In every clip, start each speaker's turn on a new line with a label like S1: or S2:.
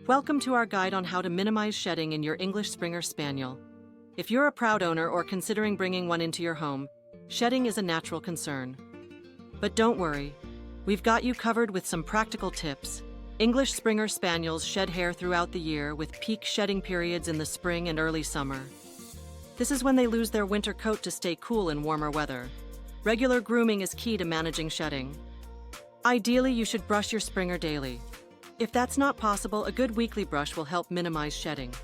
S1: Welcome to our guide on how to minimize shedding in your English Springer Spaniel. If you're a proud owner or considering bringing one into your home, shedding is a natural concern. But don't worry, we've got you covered with some practical tips. English Springer Spaniels shed hair throughout the year with peak shedding periods in the spring and early summer. This is when they lose their winter coat to stay cool in warmer weather. Regular grooming is key to managing shedding. Ideally, you should brush your Springer daily. If that's not possible, a good weekly brush will help minimize shedding.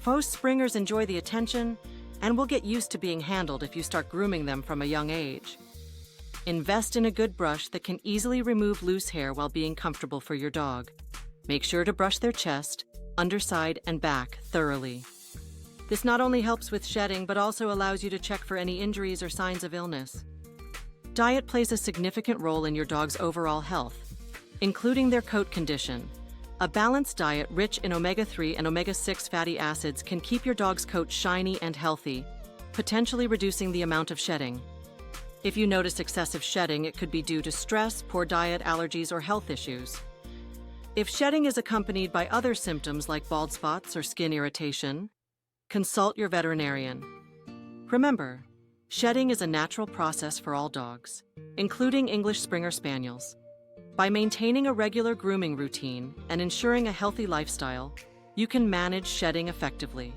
S1: Most Springers enjoy the attention and will get used to being handled if you start grooming them from a young age. Invest in a good brush that can easily remove loose hair while being comfortable for your dog. Make sure to brush their chest, underside, and back thoroughly. This not only helps with shedding, but also allows you to check for any injuries or signs of illness. Diet plays a significant role in your dog's overall health, including their coat condition. A balanced diet rich in omega-3 and omega-6 fatty acids can keep your dog's coat shiny and healthy, potentially reducing the amount of shedding. If you notice excessive shedding, it could be due to stress, poor diet, allergies, or health issues. If shedding is accompanied by other symptoms like bald spots or skin irritation, consult your veterinarian. Remember, shedding is a natural process for all dogs, including English Springer Spaniels. By maintaining a regular grooming routine and ensuring a healthy lifestyle, you can manage shedding effectively.